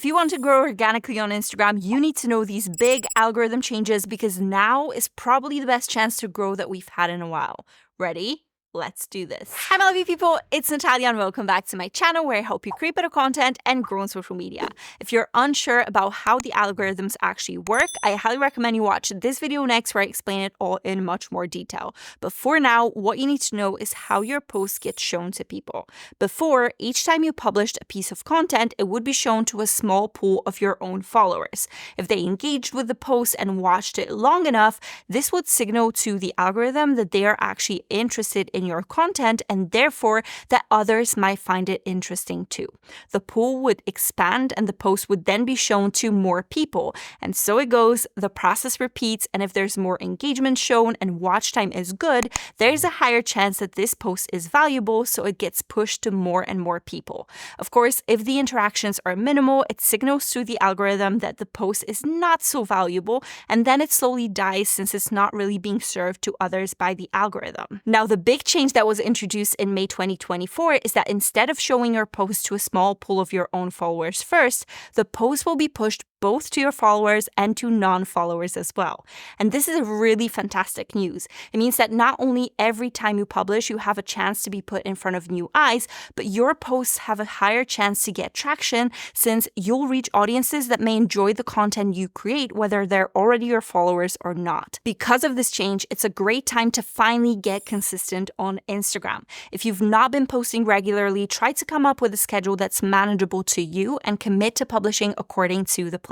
If you want to grow organically on Instagram, you need to know these big algorithm changes because now is probably the best chance to grow that we've had in a while. Ready? Let's do this. Hi, my lovely people. It's Natalia and welcome back to my channel where I help you create better content and grow on social media. If you're unsure about how the algorithms actually work, I highly recommend you watch this video next where I explain it all in much more detail. But for now, what you need to know is how your posts get shown to people. Before, each time you published a piece of content, it would be shown to a small pool of your own followers. If they engaged with the post and watched it long enough, this would signal to the algorithm that they are actually interested in your content and therefore that others might find it interesting too. The pool would expand and the post would then be shown to more people. And so it goes, the process repeats, and if there's more engagement shown and watch time is good, there's a higher chance that this post is valuable, so it gets pushed to more and more people. Of course, if the interactions are minimal, it signals to the algorithm that the post is not so valuable, and then it slowly dies since it's not really being served to others by the algorithm. Now, the big change that was introduced in May 2024 is that instead of showing your post to a small pool of your own followers first, the post will be pushed both to your followers and to non-followers as well. And this is really fantastic news. It means that not only every time you publish, you have a chance to be put in front of new eyes, but your posts have a higher chance to get traction since you'll reach audiences that may enjoy the content you create, whether they're already your followers or not. Because of this change, it's a great time to finally get consistent on Instagram. If you've not been posting regularly, try to come up with a schedule that's manageable to you and commit to publishing according to the plan.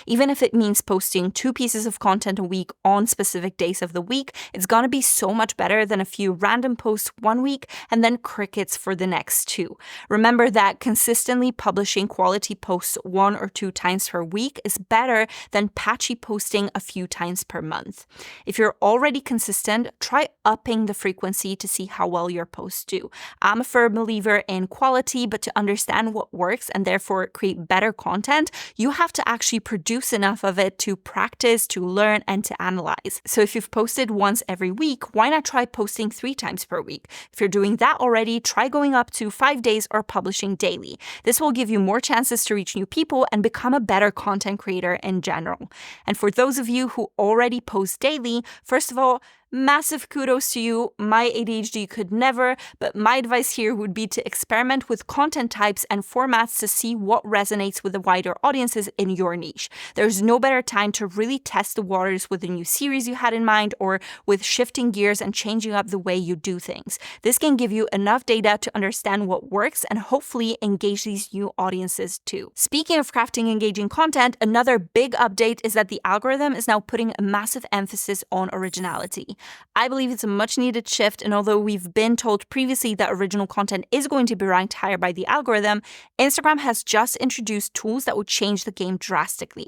Even if it means posting 2 pieces of content a week on specific days of the week, it's gonna be so much better than a few random posts one week and then crickets for the next 2. Remember that consistently publishing quality posts 1 or 2 times per week is better than patchy posting a few times per month. If you're already consistent, try upping the frequency to see how well your posts do. I'm a firm believer in quality, but to understand what works and therefore create better content, you have to actually produce enough of it to practice, to learn, and to analyze. So if you've posted once every week, why not try posting 3 times per week? If you're doing that already, try going up to 5 days or publishing daily. This will give you more chances to reach new people and become a better content creator in general. And for those of you who already post daily, first of all, massive kudos to you. My ADHD could never, but my advice here would be to experiment with content types and formats to see what resonates with the wider audiences in your niche. There's no better time to really test the waters with a new series you had in mind or with shifting gears and changing up the way you do things. This can give you enough data to understand what works and hopefully engage these new audiences too. Speaking of crafting engaging content, another big update is that the algorithm is now putting a massive emphasis on originality. I believe it's a much needed shift, and although we've been told previously that original content is going to be ranked higher by the algorithm, Instagram has just introduced tools that would change the game drastically.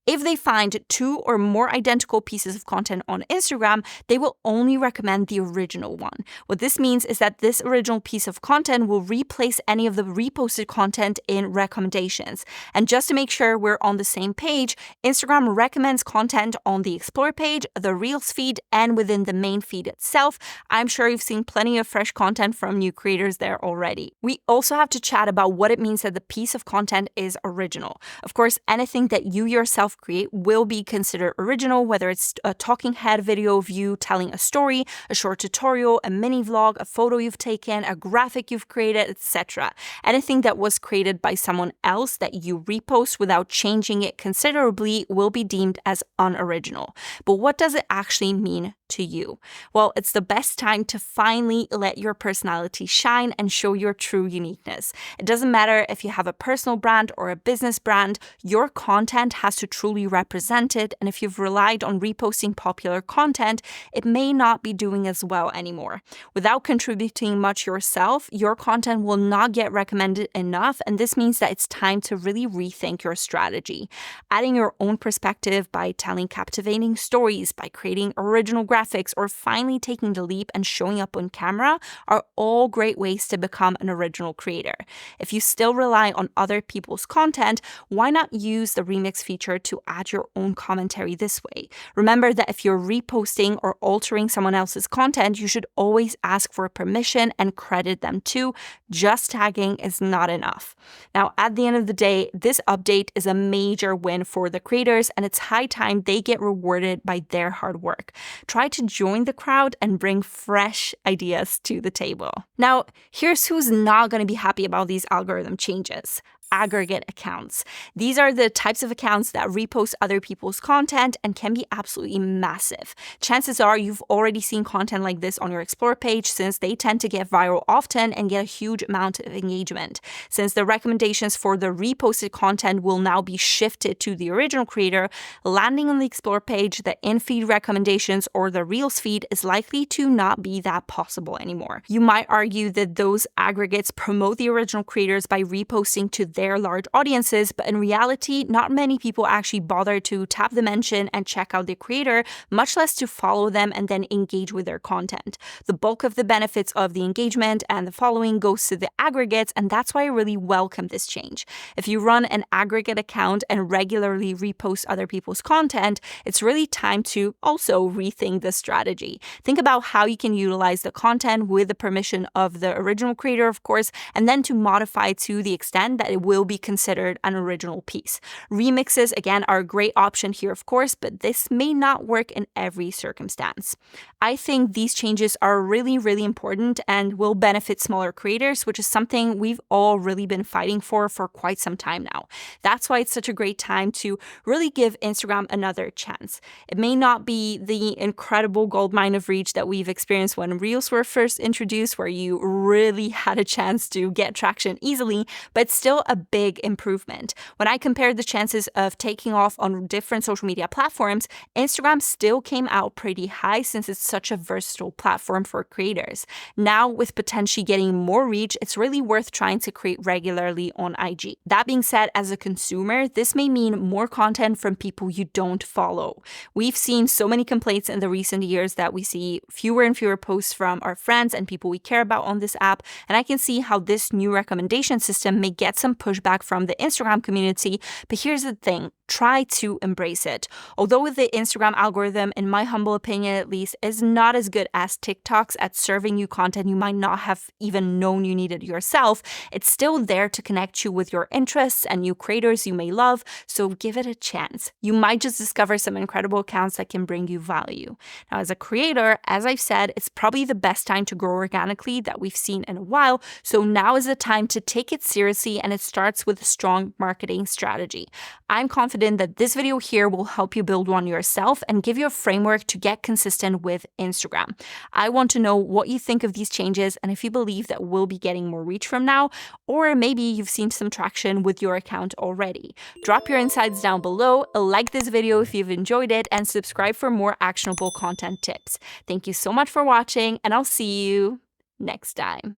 If they find 2 or more identical pieces of content on Instagram, they will only recommend the original one. What this means is that this original piece of content will replace any of the reposted content in recommendations. And just to make sure we're on the same page, Instagram recommends content on the Explore page, the Reels feed, and within the main feed itself. I'm sure you've seen plenty of fresh content from new creators there already. We also have to chat about what it means that the piece of content is original. Of course, anything that you yourself create will be considered original, whether it's a talking head video of you telling a story, a short tutorial, a mini vlog, a photo you've taken, a graphic you've created, etc. Anything that was created by someone else that you repost without changing it considerably will be deemed as unoriginal. But what does it actually mean to you? Well, it's the best time to finally let your personality shine and show your true uniqueness. It doesn't matter if you have a personal brand or a business brand, your content has to truly represent it, and if you've relied on reposting popular content, it may not be doing as well anymore. Without contributing much yourself, your content will not get recommended enough, and this means that it's time to really rethink your strategy. Adding your own perspective by telling captivating stories, by creating original graphics, graphics, or finally taking the leap and showing up on camera are all great ways to become an original creator. If you still rely on other people's content, why not use the remix feature to add your own commentary this way? Remember that if you're reposting or altering someone else's content, you should always ask for permission and credit them too. Just tagging is not enough. Now, at the end of the day, this update is a major win for the creators, and it's high time they get rewarded by their hard work. Try to join the crowd and bring fresh ideas to the table. Now, here's who's not going to be happy about these algorithm changes. Aggregate accounts. These are the types of accounts that repost other people's content and can be absolutely massive. Chances are you've already seen content like this on your Explore page, since they tend to get viral often and get a huge amount of engagement. Since the recommendations for the reposted content will now be shifted to the original creator, landing on the Explore page, the in-feed recommendations, or the Reels feed is likely to not be that possible anymore. You might argue that those aggregates promote the original creators by reposting to their large audiences, but in reality, not many people actually bother to tap the mention and check out the creator, much less to follow them and then engage with their content. The bulk of the benefits of the engagement and the following goes to the aggregates, and that's why I really welcome this change. If you run an aggregate account and regularly repost other people's content, it's really time to also rethink the strategy. Think about how you can utilize the content with the permission of the original creator, of course, and then to modify to the extent that it will be considered an original piece. Remixes, again, are a great option here, of course, but this may not work in every circumstance. I think these changes are really, really important and will benefit smaller creators, which is something we've all really been fighting for quite some time now. That's why it's such a great time to really give Instagram another chance. It may not be the incredible goldmine of reach that we've experienced when Reels were first introduced, where you really had a chance to get traction easily, but still a big improvement. When I compared the chances of taking off on different social media platforms, Instagram still came out pretty high, since it's such a versatile platform for creators. Now, with potentially getting more reach, it's really worth trying to create regularly on IG. That being said, as a consumer, this may mean more content from people you don't follow. We've seen so many complaints in the recent years that we see fewer and fewer posts from our friends and people we care about on this app, and I can see how this new recommendation system may get some pushback from the Instagram community, but here's the thing. Try to embrace it. Although the Instagram algorithm, in my humble opinion at least, is not as good as TikTok's at serving you content you might not have even known you needed yourself, it's still there to connect you with your interests and new creators you may love, so give it a chance. You might just discover some incredible accounts that can bring you value. Now, as a creator, as I've said, it's probably the best time to grow organically that we've seen in a while, so now is the time to take it seriously, and it starts with a strong marketing strategy. I'm confident that this video here will help you build one yourself and give you a framework to get consistent with Instagram. I want to know what you think of these changes and if you believe that we'll be getting more reach from now, or maybe you've seen some traction with your account already. Drop your insights down below, like this video if you've enjoyed it, and subscribe for more actionable content tips. Thank you so much for watching, and I'll see you next time.